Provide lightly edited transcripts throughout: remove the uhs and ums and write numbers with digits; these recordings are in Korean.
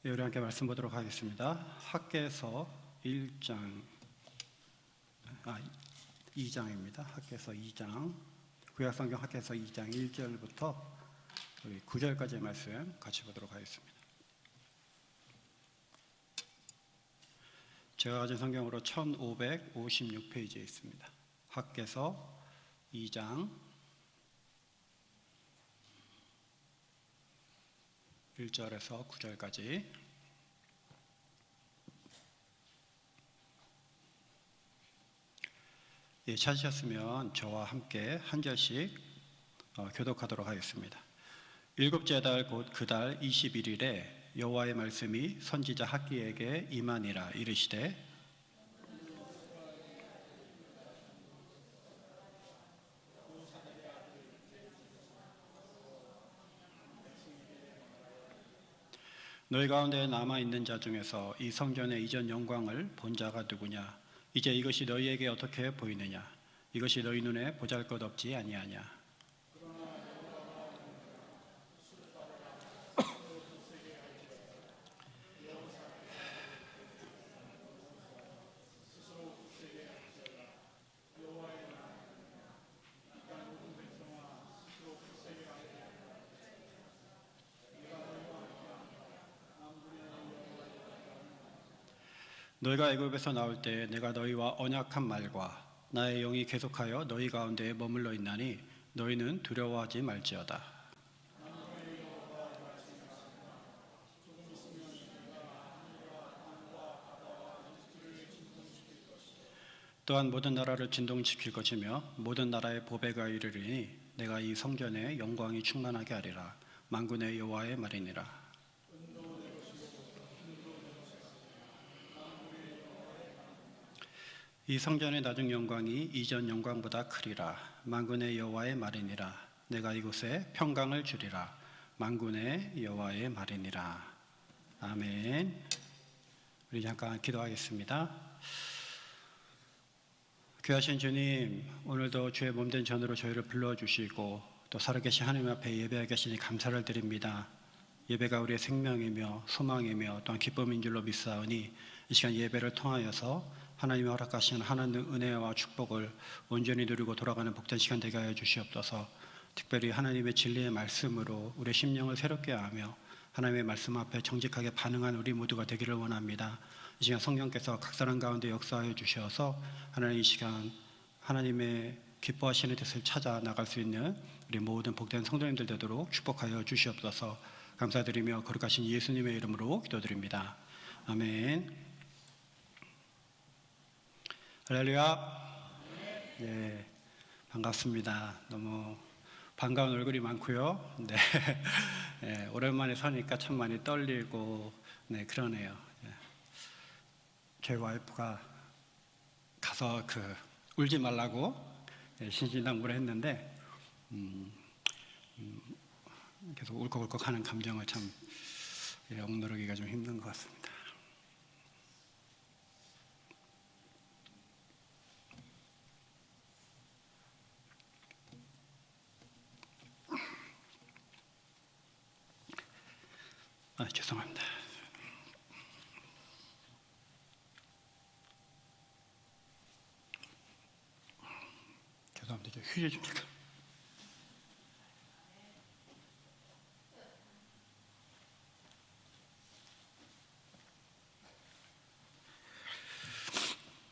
네, 우리 함께 말씀 보도록 하겠습니다. 학개서 2장입니다. 학개서 2장, 구약성경 학개서 2장 1절부터 우리 9절까지의 말씀 같이 보도록 하겠습니다. 제가 가진 성경으로 1556페이지에 있습니다. 학개서 2장 1절에서 9절까지. 예, 찾으셨으면 저와 함께 한 절씩 교독하도록 하겠습니다. 일곱째 달 곧 그 달 21일에 여호와의 말씀이 선지자 학기에게 임하니라. 이르시되 너희 가운데 남아있는 자 중에서 이 성전의 이전 영광을 본 자가 누구냐? 이제 이것이 너희에게 어떻게 보이느냐? 이것이 너희 눈에 보잘것없지 아니하냐? 너희가 애굽에서 나올 때 내가 너희와 언약한 말과 나의 영이 계속하여 너희 가운데에 머물러 있나니 너희는 두려워하지 말지어다. 또한 모든 나라를 진동시킬 것이며 모든 나라의 보배가 이르리니 내가 이 성전에 영광이 충만하게 하리라. 만군의 여호와의 말이니라. 이 성전의 나중 영광이 이전 영광보다 크리라. 만군의 여호와의 말이니라. 내가 이곳에 평강을 주리라. 만군의 여호와의 말이니라. 아멘. 우리 잠깐 기도하겠습니다. 귀하신 주님, 오늘도 주의 몸된 전으로 저희를 불러주시고 또 살아계신 하나님 앞에 예배하게 하시니 감사를 드립니다. 예배가 우리의 생명이며 소망이며 또한 기쁨인 줄로 믿사오니 이 시간 예배를 통하여서 하나님이 허락하신 하나님의 은혜와 축복을 온전히 누리고 돌아가는 복된 시간 되게 하여 주시옵소서. 특별히 하나님의 진리의 말씀으로 우리의 심령을 새롭게 하며 하나님의 말씀 앞에 정직하게 반응한 우리 모두가 되기를 원합니다. 이 시간 성령께서 각 사람 가운데 역사하여 주셔서 하나님 이 시간 하나님의 기뻐하시는 뜻을 찾아 나갈 수 있는 우리 모든 복된 성도님들 되도록 축복하여 주시옵소서. 감사드리며 거룩하신 예수님의 이름으로 기도드립니다. 아멘. 할렐루야. 네, 반갑습니다. 너무 반가운 얼굴이 많고요. 네, 네, 오랜만에 서니까 참 많이 떨리고 네 그러네요. 네. 저희 와이프가 가서 울지 말라고 신신당부를 했는데 계속 울컥울컥하는 감정을 참 억누르기가 좀 힘든 것 같습니다. 죄송합니다. 죄송합니다. 휴지 좀 잠깐.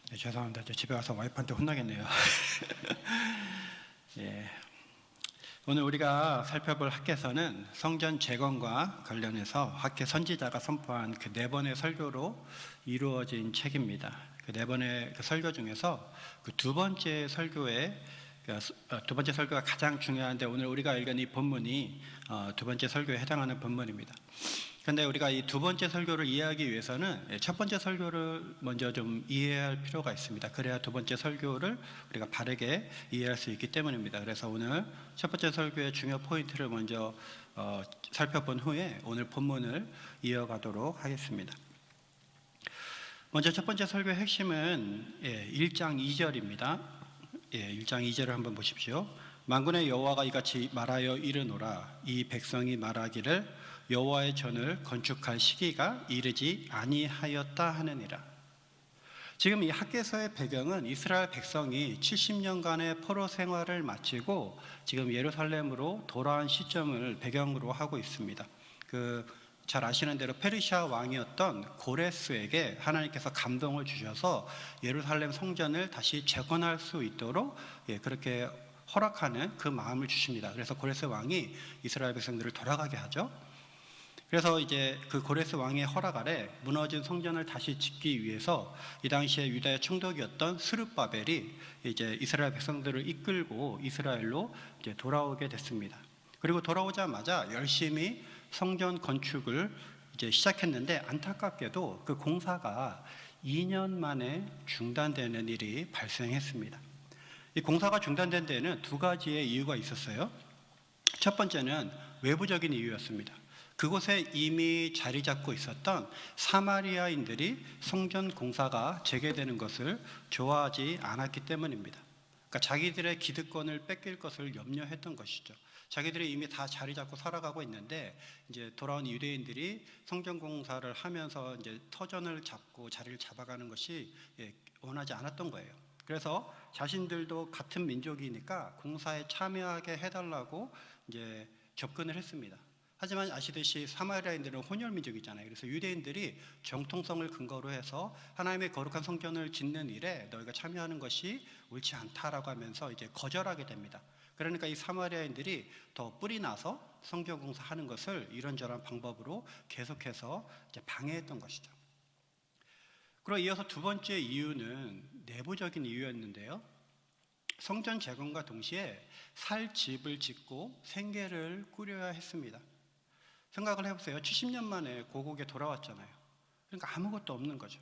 네, 죄송합니다. 집에 가서 와이프한테 혼나겠네요. 예. 오늘 우리가 살펴볼 학개서는 성전 재건과 관련해서 학개 선지자가 선포한 그 4번의 설교로 이루어진 책입니다. 그 4번의 그 설교 중에서 그 두 번째 설교가 가장 중요한데 오늘 우리가 읽은 이 본문이 두 번째 설교에 해당하는 본문입니다. 그런데 우리가 이 두 번째 설교를 이해하기 위해서는 첫 번째 설교를 먼저 좀 이해해야 할 필요가 있습니다. 그래야 두 번째 설교를 우리가 바르게 이해할 수 있기 때문입니다. 그래서 오늘 첫 번째 설교의 중요 포인트를 먼저 살펴본 후에 오늘 본문을 이어가도록 하겠습니다. 먼저 첫 번째 설교의 핵심은 1장 2절입니다. 1장 2절을 한번 보십시오. 만군의 여호와가 이같이 말하여 이르노라. 이 백성이 말하기를 여호와의 전을 건축할 시기가 이르지 아니하였다 하느니라. 지금 이 학개서의 배경은 이스라엘 백성이 70년간의 포로 생활을 마치고 지금 예루살렘으로 돌아온 시점을 배경으로 하고 있습니다. 잘 아시는 대로 페르시아 왕이었던 고레스에게 하나님께서 감동을 주셔서 예루살렘 성전을 다시 재건할 수 있도록 그렇게 허락하는 그 마음을 주십니다. 그래서 고레스 왕이 이스라엘 백성들을 돌아가게 하죠. 그래서 이제 그 고레스 왕의 허락 아래 무너진 성전을 다시 짓기 위해서 이 당시에 유다의 총독이었던 스룹바벨이 이제 이스라엘 백성들을 이끌고 이스라엘로 이제 돌아오게 됐습니다. 그리고 돌아오자마자 열심히 성전 건축을 이제 시작했는데 안타깝게도 그 공사가 2년 만에 중단되는 일이 발생했습니다. 이 공사가 중단된 데에는 두 가지의 이유가 있었어요. 첫 번째는 외부적인 이유였습니다. 그곳에 이미 자리 잡고 있었던 사마리아인들이 성전 공사가 재개되는 것을 좋아하지 않았기 때문입니다. 그러니까 자기들의 기득권을 뺏길 것을 염려했던 것이죠. 자기들이 이미 다 자리 잡고 살아가고 있는데 이제 돌아온 유대인들이 성전 공사를 하면서 이제 터전을 잡고 자리를 잡아가는 것이 원하지 않았던 거예요. 그래서 자신들도 같은 민족이니까 공사에 참여하게 해달라고 이제 접근을 했습니다. 하지만 아시듯이 사마리아인들은 혼혈 민족이잖아요. 그래서 유대인들이 정통성을 근거로 해서 하나님의 거룩한 성전을 짓는 일에 너희가 참여하는 것이 옳지 않다라고 하면서 이제 거절하게 됩니다. 그러니까 이 사마리아인들이 더 뿔이 나서 성전 공사하는 것을 이런저런 방법으로 계속해서 이제 방해했던 것이죠. 그리고 이어서 두 번째 이유는 내부적인 이유였는데요. 성전 재건과 동시에 살 집을 짓고 생계를 꾸려야 했습니다. 생각을 해보세요. 70년 만에 고국에 돌아왔잖아요. 그러니까 아무것도 없는 거죠.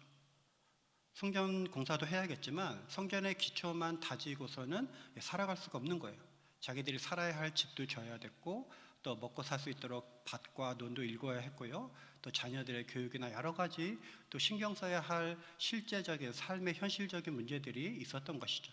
성전 공사도 해야겠지만 성전의 기초만 다지고서는 살아갈 수가 없는 거예요. 자기들이 살아야 할 집도 져야 됐고 또 먹고 살 수 있도록 밭과 논도 일궈야 했고요. 또 자녀들의 교육이나 여러 가지 또 신경 써야 할 실제적인 삶의 현실적인 문제들이 있었던 것이죠.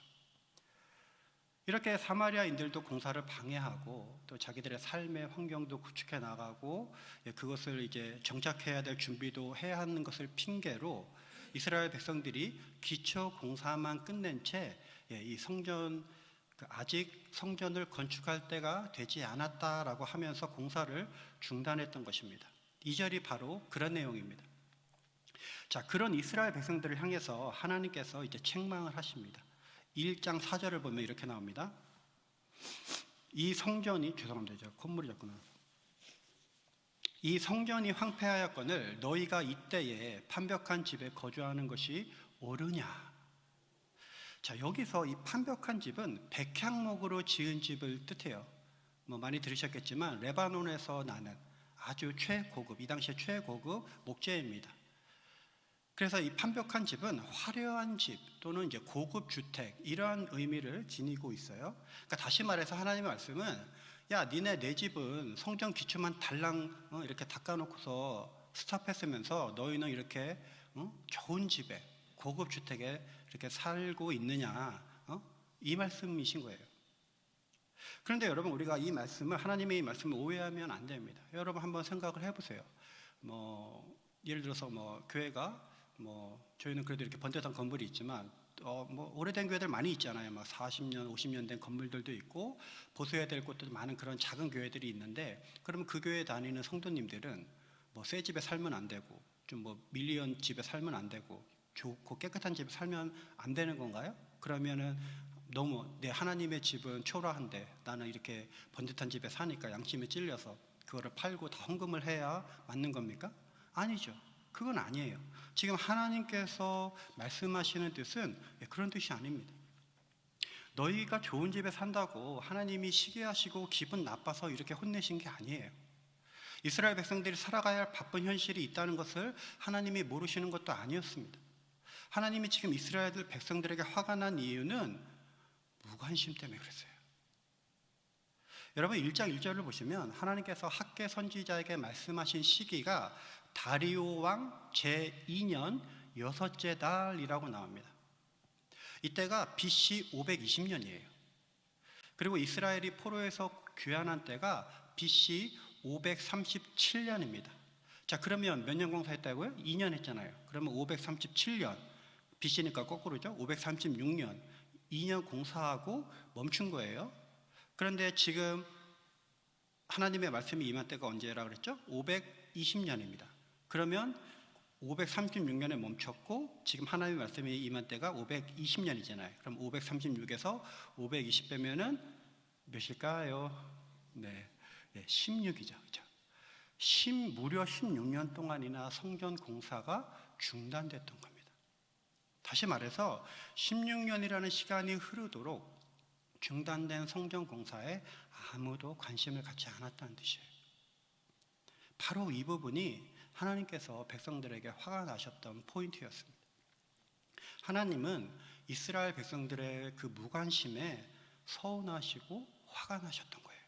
이렇게 사마리아인들도 공사를 방해하고 또 자기들의 삶의 환경도 구축해 나가고 그것을 이제 정착해야 될 준비도 해야 하는 것을 핑계로 이스라엘 백성들이 기초 공사만 끝낸 채 이 성전 아직 성전을 건축할 때가 되지 않았다라고 하면서 공사를 중단했던 것입니다. 2절이 바로 그런 내용입니다. 자, 그런 이스라엘 백성들을 향해서 하나님께서 이제 책망을 하십니다. 1장 4절을 보면 이렇게 나옵니다. 이 성전이 죄송합니다. 콧물이 자꾸나. 이 성전이 황폐하였거늘 너희가 이때에 판벽한 집에 거주하는 것이 옳으냐. 자, 여기서 이 판벽한 집은 백향목으로 지은 집을 뜻해요. 많이 들으셨겠지만 레바논에서 나는 아주 최고급, 이 당시에 최고급 목재입니다. 그래서 이 판벽한 집은 화려한 집 또는 이제 고급 주택 이러한 의미를 지니고 있어요. 그러니까 다시 말해서 하나님의 말씀은 야, 니네 내 집은 성전 기초만 달랑 이렇게 닦아놓고서 스탑했으면서 너희는 이렇게 좋은 집에 고급 주택에 이렇게 살고 있느냐, 이 말씀이신 거예요. 그런데 여러분, 우리가 이 말씀을 하나님의 이 말씀을 오해하면 안 됩니다. 여러분 한번 생각을 해보세요. 예를 들어서 교회가 저희는 그래도 이렇게 번듯한 건물이 있지만 오래된 교회들 많이 있잖아요. 40년, 50년 된 건물들도 있고 보수해야 될 곳도 많은 그런 작은 교회들이 있는데 그러면 그 교회 다니는 성도님들은 새 집에 살면 안 되고 좀 밀리언 집에 살면 안 되고 좋고 깨끗한 집에 살면 안 되는 건가요? 그러면은 너무 내 하나님의 집은 초라한데 나는 이렇게 번듯한 집에 사니까 양심에 찔려서 그거를 팔고 다 헌금을 해야 맞는 겁니까? 아니죠. 그건 아니에요. 지금 하나님께서 말씀하시는 뜻은 그런 뜻이 아닙니다. 너희가 좋은 집에 산다고 하나님이 시기하시고 기분 나빠서 이렇게 혼내신 게 아니에요. 이스라엘 백성들이 살아가야 할 바쁜 현실이 있다는 것을 하나님이 모르시는 것도 아니었습니다. 하나님이 지금 이스라엘 백성들에게 화가 난 이유는 무관심 때문에 그랬어요. 여러분 1장 1절을 보시면 하나님께서 학개 선지자에게 말씀하신 시기가 다리오 왕 제2년 6째 달이라고 나옵니다. 이때가 BC 520년이에요. 그리고 이스라엘이 포로에서 귀환한 때가 BC 537년입니다. 자, 그러면 몇 년 공사했다고요? 2년 했잖아요. 그러면 537년, BC니까 거꾸로죠. 536년, 2년 공사하고 멈춘 거예요. 그런데 지금 하나님의 말씀이 임한 때가 언제라 그랬죠? 520년입니다. 그러면 536년에 멈췄고 지금 하나님의 말씀이 임한 때가 520년이잖아요. 그럼 536에서 520 빼면은 몇일까요? 네, 16이죠. 그렇죠? 무려 16년 동안이나 성전 공사가 중단됐던 겁니다. 다시 말해서 16년이라는 시간이 흐르도록 중단된 성전 공사에 아무도 관심을 갖지 않았다는 뜻이에요. 바로 이 부분이 하나님께서 백성들에게 화가 나셨던 포인트였습니다. 하나님은 이스라엘 백성들의 그 무관심에 서운하시고 화가 나셨던 거예요.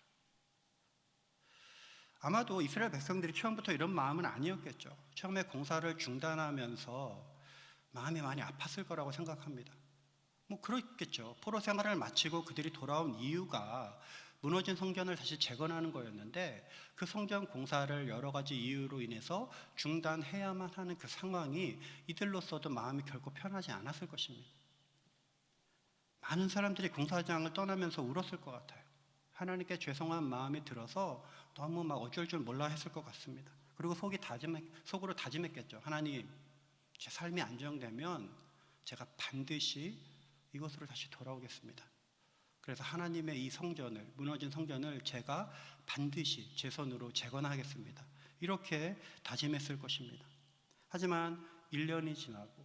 아마도 이스라엘 백성들이 처음부터 이런 마음은 아니었겠죠. 처음에 공사를 중단하면서 마음이 많이 아팠을 거라고 생각합니다. 그렇겠죠. 포로 생활을 마치고 그들이 돌아온 이유가 무너진 성전을 다시 재건하는 거였는데 그 성전 공사를 여러 가지 이유로 인해서 중단해야만 하는 그 상황이 이들로서도 마음이 결코 편하지 않았을 것입니다. 많은 사람들이 공사장을 떠나면서 울었을 것 같아요. 하나님께 죄송한 마음이 들어서 너무 막 어쩔 줄 몰라 했을 것 같습니다. 그리고 속으로 다짐했겠죠. 하나님, 제 삶이 안정되면 제가 반드시 이곳으로 다시 돌아오겠습니다. 그래서 하나님의 이 성전을, 무너진 성전을 제가 반드시 제 손으로 재건하겠습니다. 이렇게 다짐했을 것입니다. 하지만 1년이 지나고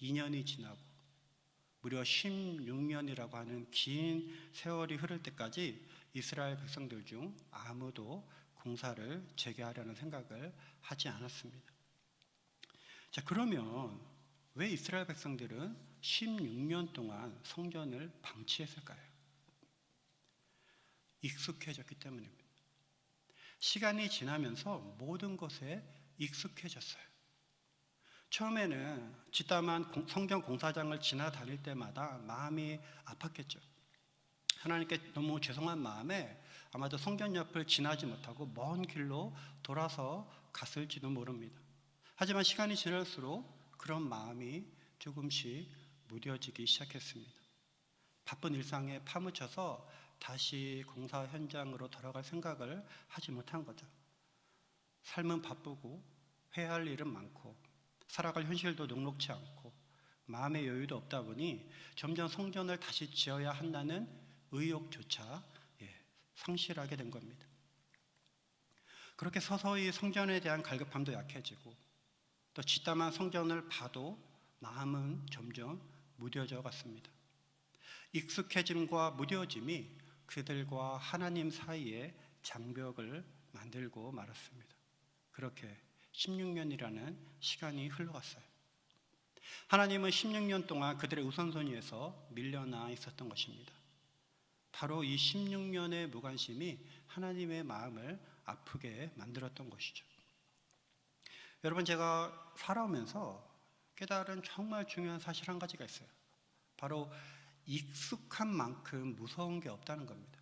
2년이 지나고 무려 16년이라고 하는 긴 세월이 흐를 때까지 이스라엘 백성들 중 아무도 공사를 재개하려는 생각을 하지 않았습니다. 자, 그러면 왜 이스라엘 백성들은 16년 동안 성전을 방치했을까요? 익숙해졌기 때문입니다. 시간이 지나면서 모든 것에 익숙해졌어요. 처음에는 뒷담한 성전 공사장을 지나다닐 때마다 마음이 아팠겠죠. 하나님께 너무 죄송한 마음에 아마도 성전 옆을 지나지 못하고 먼 길로 돌아서 갔을지도 모릅니다. 하지만 시간이 지날수록 그런 마음이 조금씩 무뎌지기 시작했습니다. 바쁜 일상에 파묻혀서 다시 공사 현장으로 돌아갈 생각을 하지 못한 거죠. 삶은 바쁘고 해야 할 일은 많고 살아갈 현실도 녹록치 않고 마음의 여유도 없다 보니 점점 성전을 다시 지어야 한다는 의욕조차 상실하게 된 겁니다. 그렇게 서서히 성전에 대한 갈급함도 약해지고 또 뒷담한 성전을 봐도 마음은 점점 무뎌져 갔습니다. 익숙해짐과 무뎌짐이 그들과 하나님 사이에 장벽을 만들고 말았습니다. 그렇게 16년이라는 시간이 흘러갔어요. 하나님은 16년 동안 그들의 우선순위에서 밀려나 있었던 것입니다. 바로 이 16년의 무관심이 하나님의 마음을 아프게 만들었던 것이죠. 여러분, 제가 살아오면서 깨달은 정말 중요한 사실 한 가지가 있어요. 바로 익숙한 만큼 무서운 게 없다는 겁니다.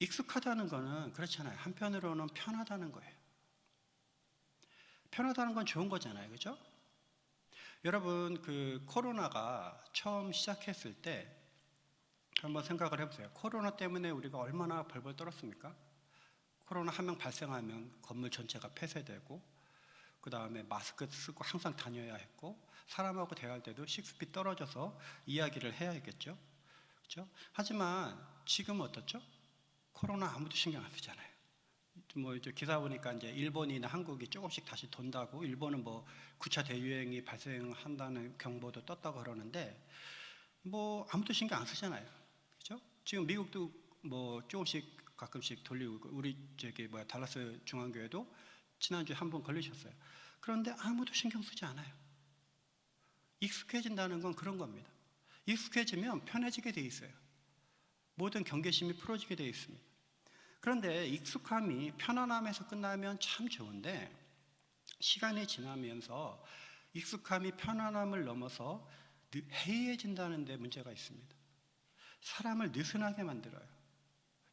익숙하다는 거는 그렇잖아요. 한편으로는 편하다는 거예요. 편하다는 건 좋은 거잖아요. 그죠? 여러분, 코로나가 처음 시작했을 때 한번 생각을 해보세요. 코로나 때문에 우리가 얼마나 벌벌 떨었습니까? 코로나 한 명 발생하면 건물 전체가 폐쇄되고 그 다음에 마스크 쓰고 항상 다녀야 했고 사람하고 대화할 때도 6feet 떨어져서 이야기를 해야 했겠죠. 그렇죠? 하지만 지금은 어떻죠? 코로나 아무도 신경 안 쓰잖아요. 이제 기사 보니까 이제 일본이나 한국이 조금씩 다시 돈다고, 일본은 9차 대유행이 발생한다는 경보도 떴다고 그러는데 아무도 신경 안 쓰잖아요. 그렇죠? 지금 미국도 조금씩 가끔씩 돌리고, 우리 달라스 중앙교회도 지난주에 한 번 걸리셨어요. 그런데 아무도 신경 쓰지 않아요. 익숙해진다는 건 그런 겁니다. 익숙해지면 편해지게 돼 있어요. 모든 경계심이 풀어지게 돼 있습니다. 그런데 익숙함이 편안함에서 끝나면 참 좋은데 시간이 지나면서 익숙함이 편안함을 넘어서 해이해진다는 데 문제가 있습니다. 사람을 느슨하게 만들어요.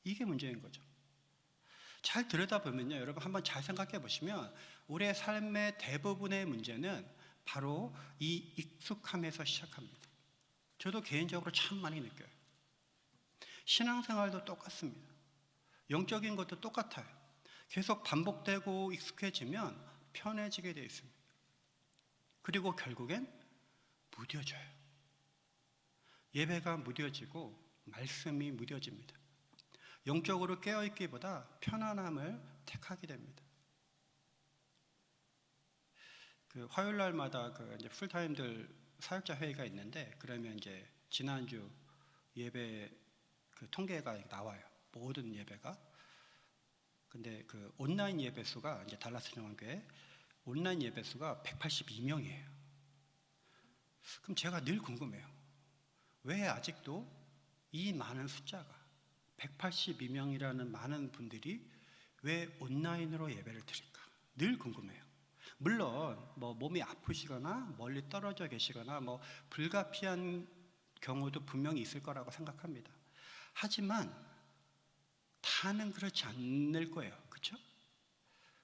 이게 문제인 거죠. 잘 들여다보면요, 여러분 한번 잘 생각해 보시면 우리의 삶의 대부분의 문제는 바로 이 익숙함에서 시작합니다. 저도 개인적으로 참 많이 느껴요. 신앙생활도 똑같습니다. 영적인 것도 똑같아요. 계속 반복되고 익숙해지면 편해지게 되어 있습니다. 그리고 결국엔 무뎌져요. 예배가 무뎌지고 말씀이 무뎌집니다. 영적으로 깨어있기보다 편안함을 택하게 됩니다. 화요일 날마다 이제 풀타임들 사역자 회의가 있는데, 그러면 이제 지난주 예배 통계가 나와요. 모든 예배가. 근데 온라인 예배 수가 이제 달라스 정원교회 온라인 예배 수가 182명이에요. 그럼 제가 늘 궁금해요. 왜 아직도 이 많은 숫자가 182명이라는 많은 분들이 왜 온라인으로 예배를 드릴까? 늘 궁금해요. 물론 몸이 아프시거나 멀리 떨어져 계시거나 불가피한 경우도 분명히 있을 거라고 생각합니다. 하지만 다는 그렇지 않을 거예요. 그렇죠?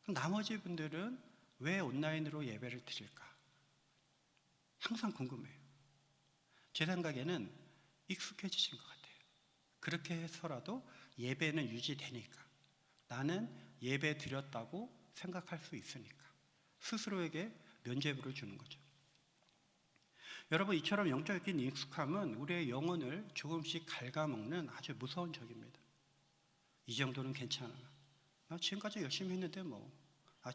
나머지 분들은 왜 온라인으로 예배를 드릴까? 항상 궁금해요. 제 생각에는 익숙해지신 것 같아요. 그렇게 해서라도 예배는 유지되니까, 나는 예배 드렸다고 생각할 수 있으니까 스스로에게 면죄부를 주는 거죠. 여러분, 이처럼 영적인 익숙함은 우리의 영혼을 조금씩 갉아먹는 아주 무서운 적입니다. 이 정도는 괜찮아. 나 지금까지 열심히 했는데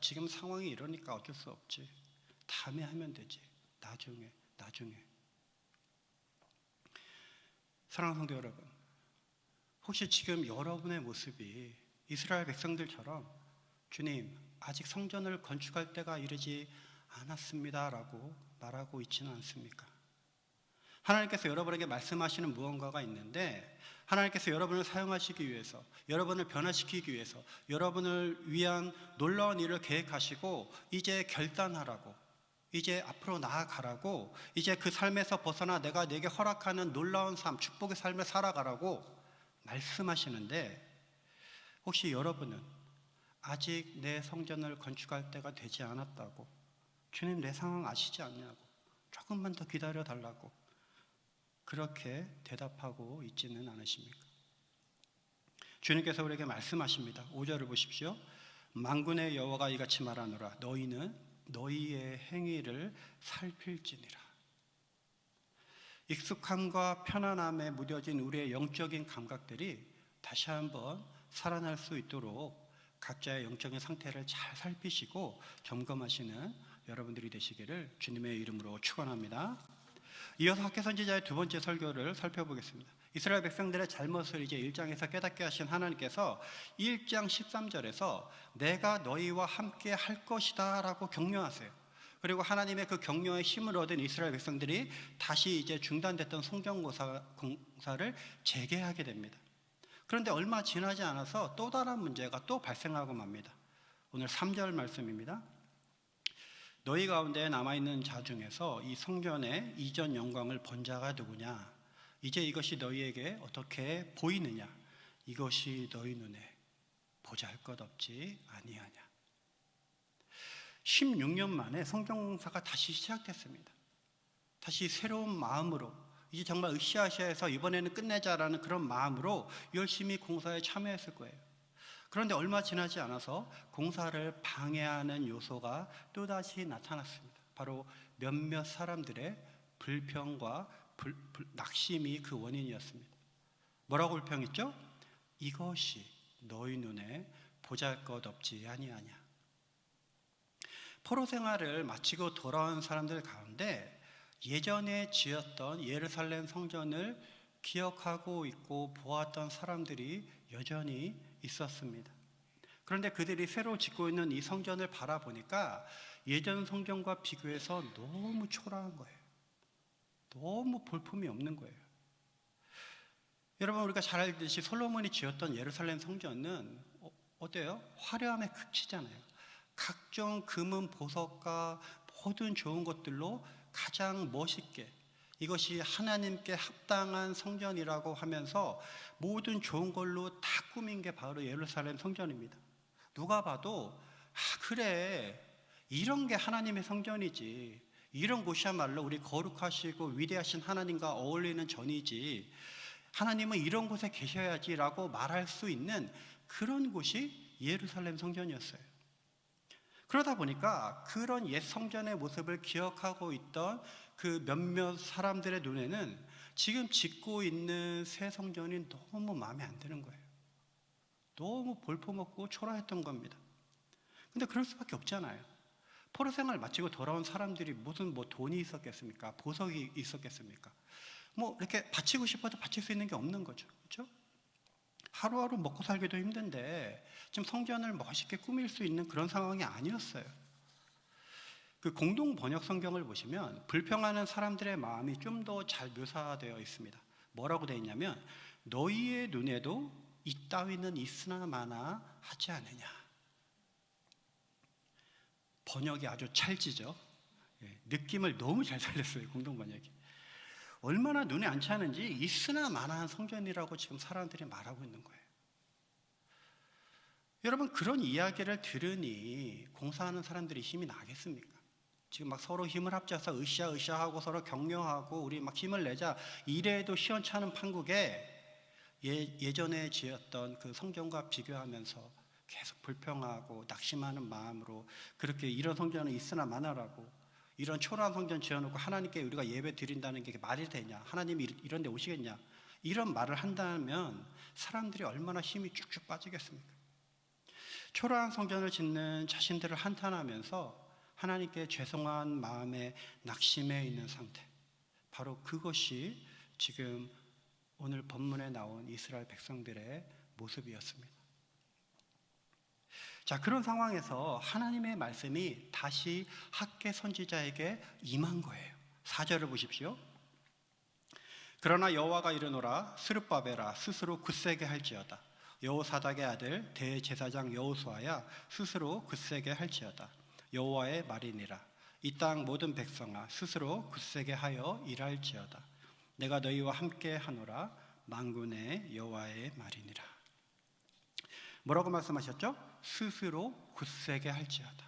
지금 상황이 이러니까 어쩔 수 없지. 다음에 하면 되지. 나중에. 사랑하는 성도 여러분, 혹시 지금 여러분의 모습이 이스라엘 백성들처럼 주님, 아직 성전을 건축할 때가 이르지 않았습니다 라고 말하고 있지는 않습니까? 하나님께서 여러분에게 말씀하시는 무언가가 있는데, 하나님께서 여러분을 사용하시기 위해서, 여러분을 변화시키기 위해서, 여러분을 위한 놀라운 일을 계획하시고 이제 결단하라고, 이제 앞으로 나아가라고, 이제 그 삶에서 벗어나 내가 내게 허락하는 놀라운 삶, 축복의 삶을 살아가라고 말씀하시는데, 혹시 여러분은 아직 내 성전을 건축할 때가 되지 않았다고, 주님 내 상황 아시지 않냐고, 조금만 더 기다려 달라고 그렇게 대답하고 있지는 않으십니까? 주님께서 우리에게 말씀하십니다. 5절을 보십시오. 만군의 여호와가 이같이 말하노라. 너희는 너희의 행위를 살필지니라. 익숙함과 편안함에 무뎌진 우리의 영적인 감각들이 다시 한번 살아날 수 있도록 각자의 영적인 상태를 잘 살피시고 점검하시는 여러분들이 되시기를 주님의 이름으로 축원합니다. 이어서 학개 선지자의 두 번째 설교를 살펴보겠습니다. 이스라엘 백성들의 잘못을 이제 1장에서 깨닫게 하신 하나님께서 1장 13절에서 내가 너희와 함께 할 것이다 라고 격려하세요. 그리고 하나님의 그 격려에 힘을 얻은 이스라엘 백성들이 다시 이제 중단됐던 성전 공사를 재개하게 됩니다. 그런데 얼마 지나지 않아서 또 다른 문제가 또 발생하고 맙니다. 오늘 3절 말씀입니다. 너희 가운데 남아있는 자 중에서 이 성전의 이전 영광을 본 자가 누구냐? 이제 이것이 너희에게 어떻게 보이느냐? 이것이 너희 눈에 보잘것없지 아니하냐? 16년 만에 성전공사가 다시 시작됐습니다. 다시 새로운 마음으로, 이제 정말 으쌰으쌰해서 이번에는 끝내자라는 그런 마음으로 열심히 공사에 참여했을 거예요. 그런데 얼마 지나지 않아서 공사를 방해하는 요소가 또다시 나타났습니다. 바로 몇몇 사람들의 불평과 낙심이 그 원인이었습니다. 뭐라고 불평했죠? 이것이 너희 눈에 보잘것없지 아니하냐. 포로 생활을 마치고 돌아온 사람들 가운데 예전에 지었던 예루살렘 성전을 기억하고 있고 보았던 사람들이 여전히 있었습니다. 그런데 그들이 새로 짓고 있는 이 성전을 바라보니까 예전 성전과 비교해서 너무 초라한 거예요. 너무 볼품이 없는 거예요. 여러분, 우리가 잘 알듯이 솔로몬이 지었던 예루살렘 성전은 어때요? 화려함에 그치잖아요. 각종 금은 보석과 모든 좋은 것들로 가장 멋있게, 이것이 하나님께 합당한 성전이라고 하면서 모든 좋은 걸로 다 꾸민 게 바로 예루살렘 성전입니다. 누가 봐도 그래, 이런 게 하나님의 성전이지, 이런 곳이야말로 우리 거룩하시고 위대하신 하나님과 어울리는 전이지, 하나님은 이런 곳에 계셔야지라고 말할 수 있는 그런 곳이 예루살렘 성전이었어요. 그러다 보니까 그런 옛 성전의 모습을 기억하고 있던 그 몇몇 사람들의 눈에는 지금 짓고 있는 새 성전이 너무 마음에 안 드는 거예요. 너무 볼품없고 초라했던 겁니다. 근데 그럴 수밖에 없잖아요. 포로 생활 마치고 돌아온 사람들이 무슨 돈이 있었겠습니까? 보석이 있었겠습니까? 이렇게 바치고 싶어도 바칠 수 있는 게 없는 거죠. 그렇죠? 하루하루 먹고 살기도 힘든데 지금 성전을 멋있게 꾸밀 수 있는 그런 상황이 아니었어요. 그 공동 번역 성경을 보시면 불평하는 사람들의 마음이 좀 더 잘 묘사되어 있습니다. 뭐라고 되어 있냐면, 너희의 눈에도 이 따위는 있으나 마나 하지 않느냐. 번역이 아주 찰지죠. 느낌을 너무 잘 살렸어요, 공동 번역이. 얼마나 눈에 안 차는지 있으나 마나한 성전이라고 지금 사람들이 말하고 있는 거예요. 여러분, 그런 이야기를 들으니 공사하는 사람들이 힘이 나겠습니까? 지금 막 서로 힘을 합쳐서 으쌰으쌰 하고 서로 격려하고 우리 막 힘을 내자, 이래도 시원찮은 판국에 예전에 지었던 그 성전과 비교하면서 계속 불평하고 낙심하는 마음으로 그렇게 이런 성전은 있으나 마나라고, 이런 초라한 성전 지어놓고 하나님께 우리가 예배 드린다는 게 말이 되냐, 하나님이 이런 데 오시겠냐, 이런 말을 한다면 사람들이 얼마나 힘이 쭉쭉 빠지겠습니까? 초라한 성전을 짓는 자신들을 한탄하면서 하나님께 죄송한 마음에 낙심해 있는 상태, 바로 그것이 지금 오늘 본문에 나온 이스라엘 백성들의 모습이었습니다. 자, 그런 상황에서 하나님의 말씀이 다시 학개 선지자에게 임한 거예요. 4절을 보십시오. 그러나 여호와가 이르노라, 스룹바벨아 스스로 굳세게 할지어다. 여호사닥의 아들 대제사장 여호수아야 스스로 굳세게 할지어다. 여호와의 말이니라. 이 땅 모든 백성아 스스로 굳세게 하여 일할지어다. 내가 너희와 함께 하노라. 만군의 여호와의 말이니라. 뭐라고 말씀하셨죠? 스스로 굳세게 할지어다.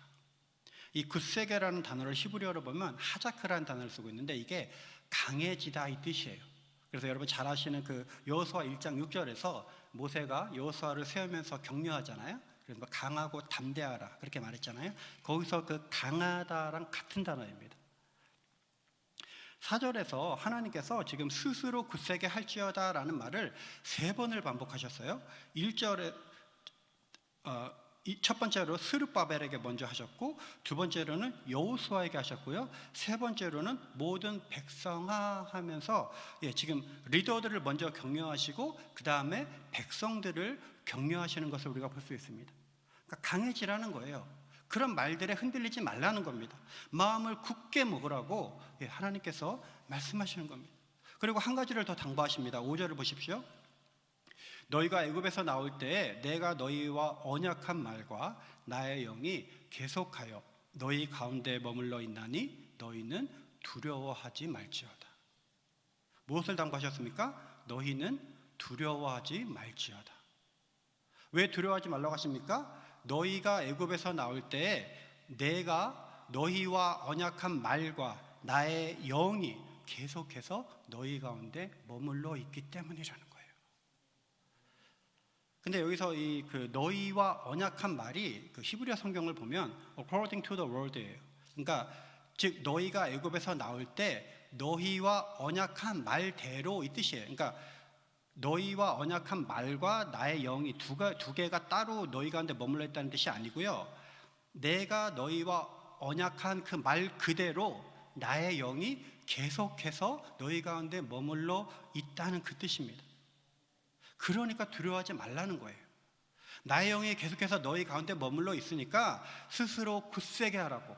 이 굳세게라는 단어를 히브리어로 보면 하자크라는 단어를 쓰고 있는데, 이게 강해지다 이 뜻이에요. 그래서 여러분 잘 아시는 그 여호수아 1장 6절에서 모세가 여호수아를 세우면서 격려하잖아요. 그래서 강하고 담대하라 그렇게 말했잖아요. 거기서 그 강하다랑 같은 단어입니다. 4절에서 하나님께서 지금 스스로 굳세게 할지어다라는 말을 3번을 반복하셨어요. 1절에 첫 번째로 스룹바벨에게 먼저 하셨고, 두 번째로는 여호수아에게 하셨고요, 세 번째로는 모든 백성아 하면서 지금 리더들을 먼저 격려하시고 그 다음에 백성들을 격려하시는 것을 우리가 볼 수 있습니다. 그러니까 강해지라는 거예요. 그런 말들에 흔들리지 말라는 겁니다. 마음을 굳게 먹으라고 하나님께서 말씀하시는 겁니다. 그리고 한 가지를 더 당부하십니다. 5절을 보십시오. 너희가 애굽에서 나올 때에 내가 너희와 언약한 말과 나의 영이 계속하여 너희 가운데 머물러 있나니 너희는 두려워하지 말지어다. 무엇을 당부하셨습니까? 너희는 두려워하지 말지어다. 왜 두려워하지 말라고 하십니까? 너희가 애굽에서 나올 때에 내가 너희와 언약한 말과 나의 영이 계속해서 너희 가운데 머물러 있기 때문이라는 거예요. 근데 여기서 그 너희와 언약한 말이 그 히브리어 성경을 보면 according to the word예요. 그러니까 즉 너희가 애굽에서 나올 때 너희와 언약한 말대로 이 뜻이에요. 그러니까 너희와 언약한 말과 나의 영이 두 개가 따로 너희 가운데 머물러 있다는 뜻이 아니고요, 내가 너희와 언약한 그 말 그대로 나의 영이 계속해서 너희 가운데 머물러 있다는 그 뜻입니다. 그러니까 두려워하지 말라는 거예요. 나의 영이 계속해서 너희 가운데 머물러 있으니까 스스로 굳세게 하라고,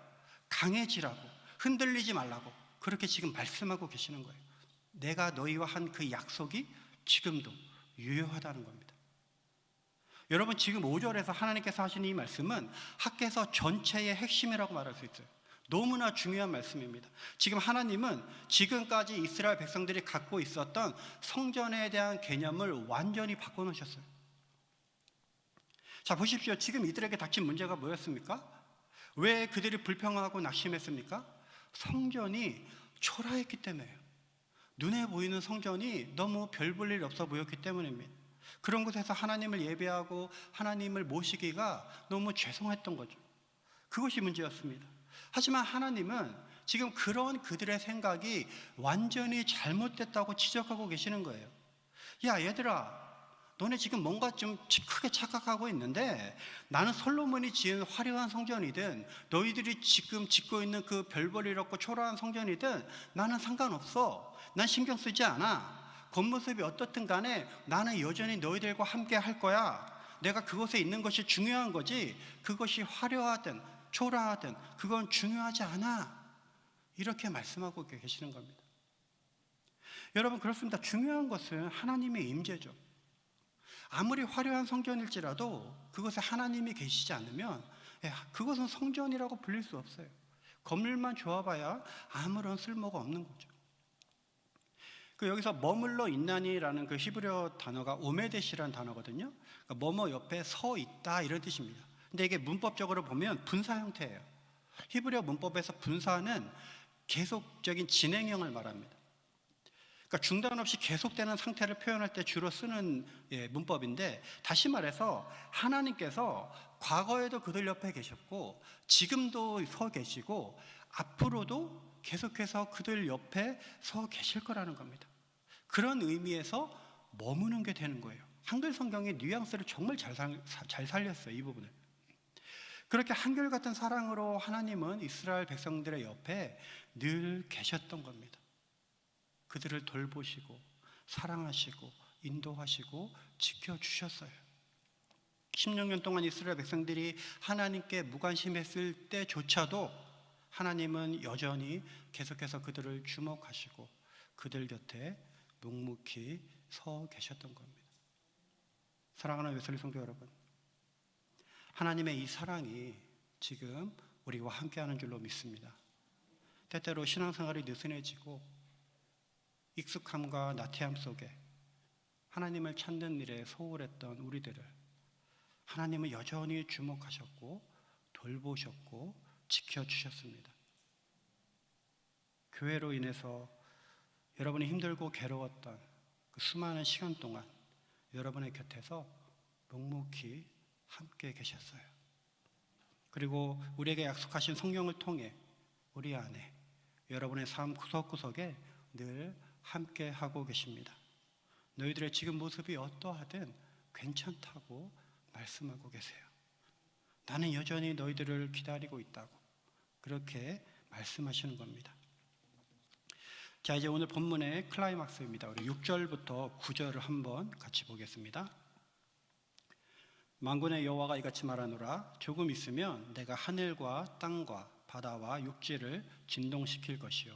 강해지라고, 흔들리지 말라고 그렇게 지금 말씀하고 계시는 거예요. 내가 너희와 한 그 약속이 지금도 유효하다는 겁니다. 여러분, 지금 5절에서 하나님께서 하시는 이 말씀은 학개서 전체의 핵심이라고 말할 수 있어요. 너무나 중요한 말씀입니다. 지금 하나님은 지금까지 이스라엘 백성들이 갖고 있었던 성전에 대한 개념을 완전히 바꿔놓으셨어요. 자, 보십시오. 지금 이들에게 닥친 문제가 뭐였습니까? 왜 그들이 불평하고 낙심했습니까? 성전이 초라했기 때문에요. 눈에 보이는 성전이 너무 별 볼 일 없어 보였기 때문입니다. 그런 곳에서 하나님을 예배하고 하나님을 모시기가 너무 죄송했던 거죠. 그것이 문제였습니다. 하지만 하나님은 지금 그런 그들의 생각이 완전히 잘못됐다고 지적하고 계시는 거예요. 야, 얘들아, 너네 지금 뭔가 좀 크게 착각하고 있는데, 나는 솔로몬이 지은 화려한 성전이든 너희들이 지금 짓고 있는 그 별볼일 없고 초라한 성전이든 나는 상관없어. 난 신경 쓰지 않아. 겉모습이 어떻든 간에 나는 여전히 너희들과 함께 할 거야. 내가 그곳에 있는 것이 중요한 거지, 그것이 화려하든 초라하든 그건 중요하지 않아. 이렇게 말씀하고 계시는 겁니다. 여러분, 그렇습니다. 중요한 것은 하나님의 임재죠. 아무리 화려한 성전일지라도 그것에 하나님이 계시지 않으면 그것은 성전이라고 불릴 수 없어요. 건물만 좋아봐야 아무런 쓸모가 없는 거죠. 여기서 머물러 있나니라는 그 히브리어 단어가 오메데시라는 단어거든요. 그러니까 뭐뭐 옆에 서 있다 이런 뜻입니다. 근데 이게 문법적으로 보면 분사 형태예요. 히브리어 문법에서 분사는 계속적인 진행형을 말합니다. 그러니까 중단 없이 계속되는 상태를 표현할 때 주로 쓰는 문법인데, 다시 말해서 하나님께서 과거에도 그들 옆에 계셨고 지금도 서 계시고 앞으로도 계속해서 그들 옆에 서 계실 거라는 겁니다. 그런 의미에서 머무는 게 되는 거예요. 한글 성경의 뉘앙스를 정말 잘 살렸어요, 이 부분을. 그렇게 한결같은 사랑으로 하나님은 이스라엘 백성들의 옆에 늘 계셨던 겁니다. 그들을 돌보시고 사랑하시고 인도하시고 지켜주셨어요. 16년 동안 이스라엘 백성들이 하나님께 무관심했을 때조차도 하나님은 여전히 계속해서 그들을 주목하시고 그들 곁에 묵묵히 서 계셨던 겁니다. 사랑하는 웨슬리 성도 여러분, 하나님의 이 사랑이 지금 우리와 함께하는 줄로 믿습니다. 때때로 신앙생활이 느슨해지고 익숙함과 나태함 속에 하나님을 찾는 일에 소홀했던 우리들을 하나님은 여전히 주목하셨고 돌보셨고 지켜주셨습니다. 교회로 인해서 여러분이 힘들고 괴로웠던 그 수많은 시간 동안 여러분의 곁에서 묵묵히 함께 계셨어요. 그리고 우리에게 약속하신 성령을 통해 우리 안에 여러분의 삶 구석구석에 늘 함께 하고 계십니다. 너희들의 지금 모습이 어떠하든 괜찮다고 말씀하고 계세요. 나는 여전히 너희들을 기다리고 있다고 그렇게 말씀하시는 겁니다. 자, 이제 오늘 본문의 클라이막스입니다. 우리 6절부터 9절을 한번 같이 보겠습니다. 만군의 여호와가 이같이 말하노라. 조금 있으면 내가 하늘과 땅과 바다와 육지를 진동시킬 것이요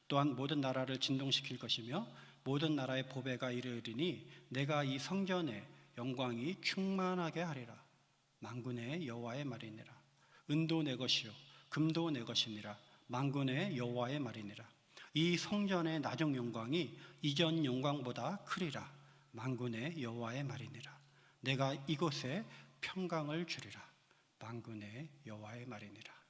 또한 모든 나라를 진동시킬 것이며 모든 나라의 보배가 이르리니 내가 이 성전의 영광이 충만하게 하리라. 만군의 여호와의 말이니라. 은도 내 것이요 금도 내 것이니라. 만군의 여호와의 말이니라. 이 성전의 나중 영광이 이전 영광보다 크리라. 만군의 여호와의 말이니라. 내가 이곳에 평강을 주리라. 만군의 여호와의 말이니라.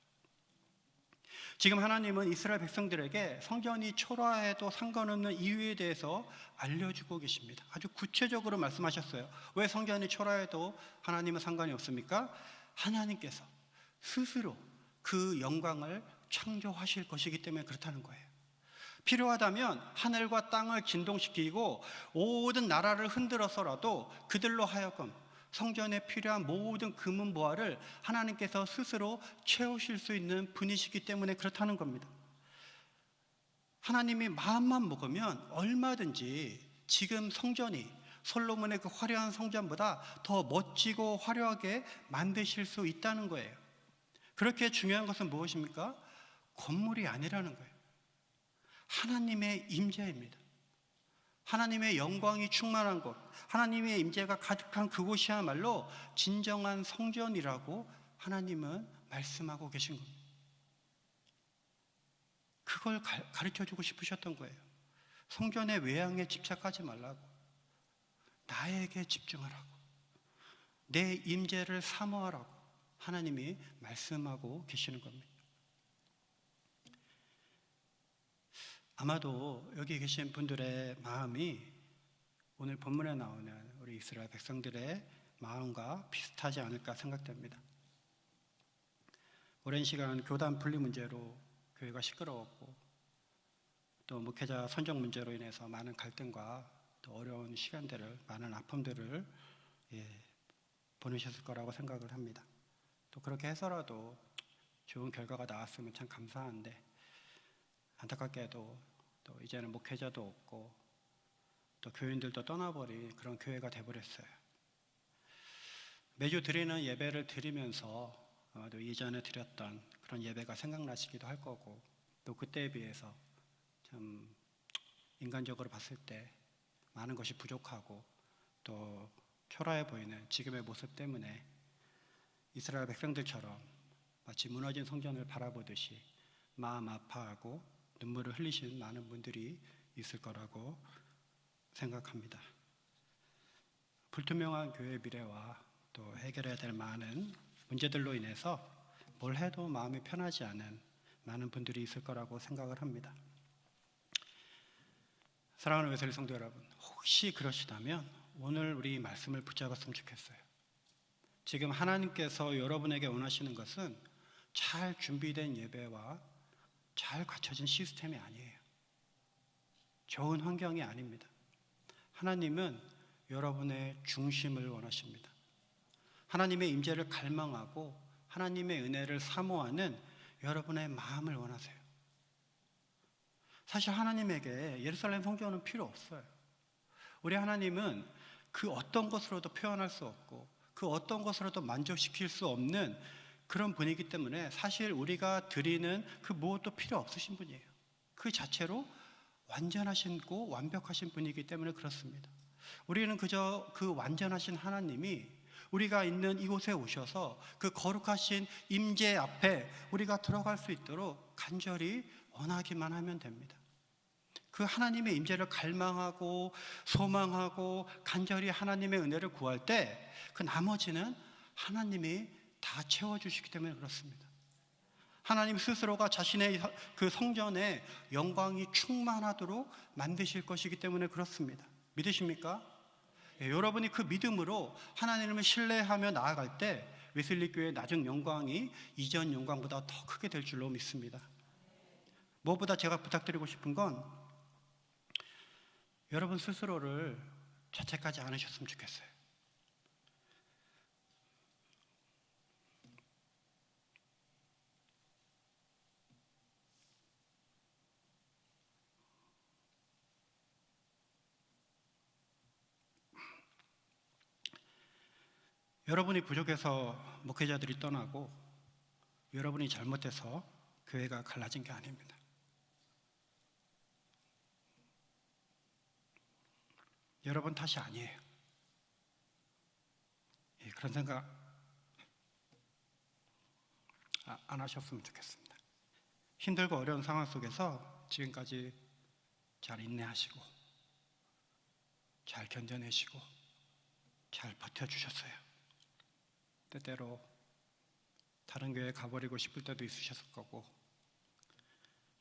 지금 하나님은 이스라엘 백성들에게 성전이 초라해도 상관없는 이유에 대해서 알려주고 계십니다. 아주 구체적으로 말씀하셨어요. 왜 성전이 초라해도 하나님은 상관이 없습니까? 하나님께서 스스로 그 영광을 창조하실 것이기 때문에 그렇다는 거예요. 필요하다면 하늘과 땅을 진동시키고 모든 나라를 흔들어서라도 그들로 하여금 성전에 필요한 모든 금은보화를 하나님께서 스스로 채우실 수 있는 분이시기 때문에 그렇다는 겁니다. 하나님이 마음만 먹으면 얼마든지 지금 성전이 솔로몬의 그 화려한 성전보다 더 멋지고 화려하게 만드실 수 있다는 거예요. 그렇게 중요한 것은 무엇입니까? 건물이 아니라는 거예요. 하나님의 임재입니다. 하나님의 영광이 충만한 곳, 하나님의 임재가 가득한 그곳이야말로 진정한 성전이라고 하나님은 말씀하고 계신 겁니다. 그걸 가르쳐주고 싶으셨던 거예요. 성전의 외양에 집착하지 말라고, 나에게 집중하라고, 내 임재를 사모하라고 하나님이 말씀하고 계시는 겁니다. 아마도 여기 계신 분들의 마음이 오늘 본문에 나오는 우리 이스라엘 백성들의 마음과 비슷하지 않을까 생각됩니다. 오랜 시간 교단 분리 문제로 교회가 시끄러웠고, 또 목회자 선정 문제로 인해서 많은 갈등과 또 어려운 시간들을, 많은 아픔들을 보내셨을 거라고 생각을 합니다. 또 그렇게 해서라도 좋은 결과가 나왔으면 참 감사한데, 안타깝게도 또 이제는 목회자도 없고 또 교인들도 떠나버린 그런 교회가 돼버렸어요. 매주 드리는 예배를 드리면서 또 이전에 드렸던 그런 예배가 생각나시기도 할 거고, 또 그때에 비해서 참 인간적으로 봤을 때 많은 것이 부족하고 또 초라해 보이는 지금의 모습 때문에 이스라엘 백성들처럼 마치 무너진 성전을 바라보듯이 마음 아파하고 눈물을 흘리신 많은 분들이 있을 거라고 생각합니다. 불투명한 교회의 미래와 또 해결해야 될 많은 문제들로 인해서 뭘 해도 마음이 편하지 않은 많은 분들이 있을 거라고 생각을 합니다. 사랑하는 웨슬리 성도 여러분, 혹시 그러시다면 오늘 우리 말씀을 붙잡았으면 좋겠어요. 지금 하나님께서 여러분에게 원하시는 것은 잘 준비된 예배와 잘 갖춰진 시스템이 아니에요. 좋은 환경이 아닙니다. 하나님은 여러분의 중심을 원하십니다. 하나님의 임재를 갈망하고 하나님의 은혜를 사모하는 여러분의 마음을 원하세요. 사실 하나님에게 예루살렘 성전은 필요 없어요. 우리 하나님은 그 어떤 것으로도 표현할 수 없고 그 어떤 것으로도 만족시킬 수 없는 그런 분이기 때문에 사실 우리가 드리는 그 무엇도 필요 없으신 분이에요. 그 자체로 완전하시고 완벽하신 분이기 때문에 그렇습니다. 우리는 그저 그 완전하신 하나님이 우리가 있는 이곳에 오셔서 그 거룩하신 임재 앞에 우리가 들어갈 수 있도록 간절히 원하기만 하면 됩니다. 그 하나님의 임재를 갈망하고 소망하고 간절히 하나님의 은혜를 구할 때 그 나머지는 하나님이 다 채워주시기 때문에 그렇습니다. 하나님 스스로가 자신의 그 성전에 영광이 충만하도록 만드실 것이기 때문에 그렇습니다. 믿으십니까? 여러분이 그 믿음으로 하나님을 신뢰하며 나아갈 때 웨슬리 교회의 나중 영광이 이전 영광보다 더 크게 될 줄로 믿습니다. 무엇보다 제가 부탁드리고 싶은 건 여러분 스스로를 자책하지 않으셨으면 좋겠어요. 여러분이 부족해서 목회자들이 떠나고 여러분이 잘못해서 교회가 갈라진 게 아닙니다. 여러분 탓이 아니에요. 그런 생각 안 하셨으면 좋겠습니다. 힘들고 어려운 상황 속에서 지금까지 잘 인내하시고 잘 견뎌내시고 잘 버텨주셨어요. 때때로 다른 교회 가버리고 싶을 때도 있으셨을 거고,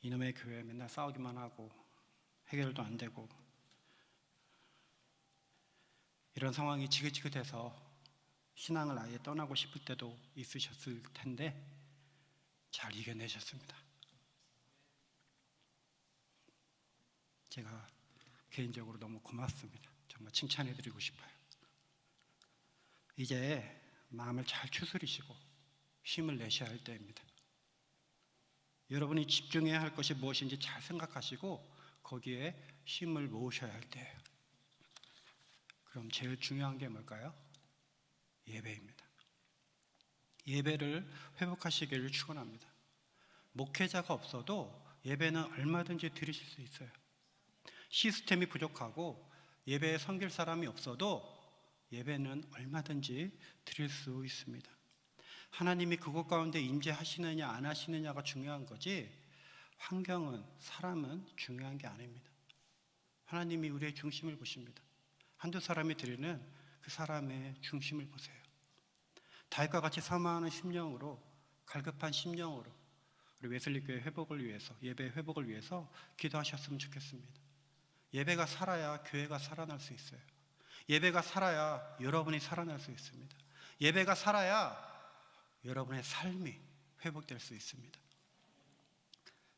이놈의 교회 맨날 싸우기만 하고 해결도 안 되고 이런 상황이 지긋지긋해서 신앙을 아예 떠나고 싶을 때도 있으셨을 텐데 잘 이겨내셨습니다. 제가 개인적으로 너무 고맙습니다. 정말 칭찬해드리고 싶어요. 이제 마음을 잘 추스리시고 힘을 내셔야 할 때입니다. 여러분이 집중해야 할 것이 무엇인지 잘 생각하시고 거기에 힘을 모으셔야 할 때예요. 그럼 제일 중요한 게 뭘까요? 예배입니다. 예배를 회복하시기를 축원합니다. 목회자가 없어도 예배는 얼마든지 드리실 수 있어요. 시스템이 부족하고 예배에 섬길 사람이 없어도 예배는 얼마든지 드릴 수 있습니다. 하나님이 그곳 가운데 임재하시느냐 안 하시느냐가 중요한 거지 환경은, 사람은 중요한 게 아닙니다. 하나님이 우리의 중심을 보십니다. 한두 사람이 드리는 그 사람의 중심을 보세요. 다윗과 같이 사모하는 심령으로, 갈급한 심령으로 우리 웨슬리 교회 회복을 위해서, 예배 회복을 위해서 기도하셨으면 좋겠습니다. 예배가 살아야 교회가 살아날 수 있어요. 예배가 살아야 여러분이 살아날 수 있습니다. 예배가 살아야 여러분의 삶이 회복될 수 있습니다.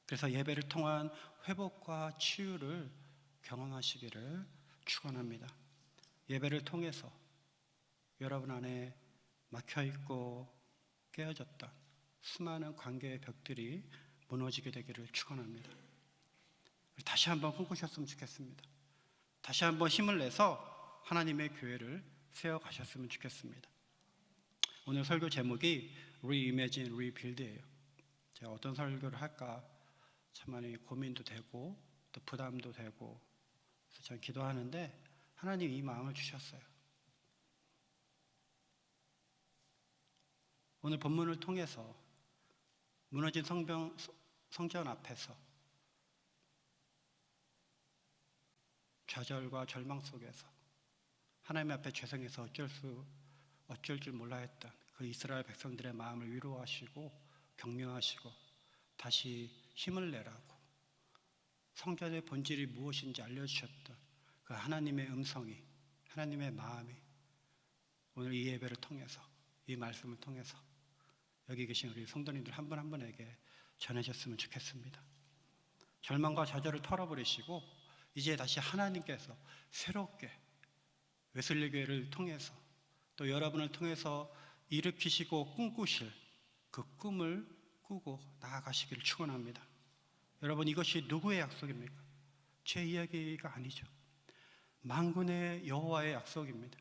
그래서 예배를 통한 회복과 치유를 경험하시기를 축원합니다. 예배를 통해서 여러분 안에 막혀있고 깨어졌던 수많은 관계의 벽들이 무너지게 되기를 축원합니다. 다시 한번 꿈꾸셨으면 좋겠습니다. 다시 한번 힘을 내서 하나님의 교회를 세워가셨으면 좋겠습니다. 오늘 설교 제목이 Reimagine, Rebuild예요. 제가 어떤 설교를 할까 참 많이 고민도 되고 또 부담도 되고, 그래서 저는 기도하는데 하나님이 이 마음을 주셨어요. 오늘 본문을 통해서 무너진 성전 앞에서 좌절과 절망 속에서 하나님 앞에 죄송해서 어쩔 줄 몰라 했던 그 이스라엘 백성들의 마음을 위로하시고 격려하시고 다시 힘을 내라고 성전의 본질이 무엇인지 알려주셨던 그 하나님의 음성이, 하나님의 마음이 오늘 이 예배를 통해서, 이 말씀을 통해서 여기 계신 우리 성도님들 한 분 한 분에게 전해졌으면 좋겠습니다. 절망과 좌절을 털어버리시고 이제 다시 하나님께서 새롭게 웨슬리 교회를 통해서 또 여러분을 통해서 일으키시고 꿈꾸실 그 꿈을 꾸고 나아가시기를 축원합니다. 여러분, 이것이 누구의 약속입니까? 제 이야기가 아니죠. 만군의 여호와의 약속입니다.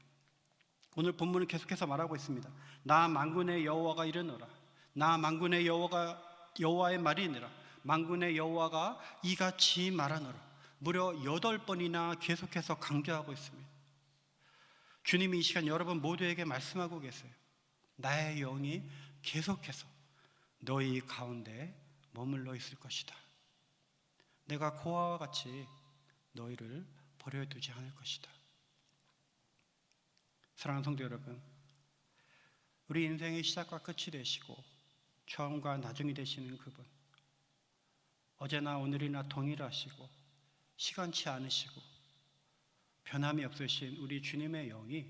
오늘 본문은 계속해서 말하고 있습니다. 나 만군의 여호와가 이르노라. 나 만군의 여호와의 말이니라. 만군의 여호와가 이같이 말하노라. 무려 8번이나 계속해서 강조하고 있습니다. 주님이 이 시간 여러분 모두에게 말씀하고 계세요. 나의 영이 계속해서 너희 가운데 머물러 있을 것이다. 내가 고아와 같이 너희를 버려두지 않을 것이다. 사랑하는 성도 여러분, 우리 인생의 시작과 끝이 되시고 처음과 나중이 되시는 그분, 어제나 오늘이나 동일하시고 시간치 않으시고 변함이 없으신 우리 주님의 영이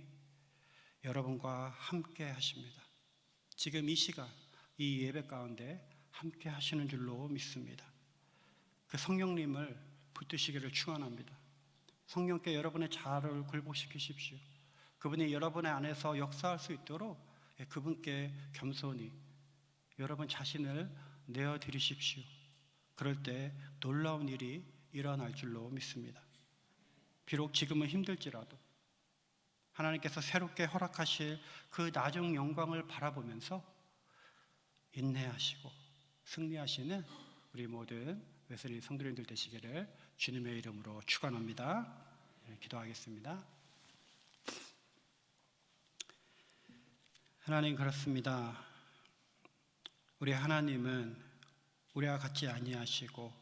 여러분과 함께 하십니다. 지금 이 시간, 이 예배 가운데 함께 하시는 줄로 믿습니다. 그 성령님을 붙드시기를 축원합니다. 성령께 여러분의 자아를 굴복시키십시오. 그분이 여러분의 안에서 역사할 수 있도록 그분께 겸손히 여러분 자신을 내어드리십시오. 그럴 때 놀라운 일이 일어날 줄로 믿습니다. 비록 지금은 힘들지라도 하나님께서 새롭게 허락하실 그 나중 영광을 바라보면서 인내하시고 승리하시는 우리 모든 웨슬리 성도님들 되시기를 주님의 이름으로 축원합니다. 기도하겠습니다. 하나님, 그렇습니다. 우리 하나님은 우리와 같지 아니하시고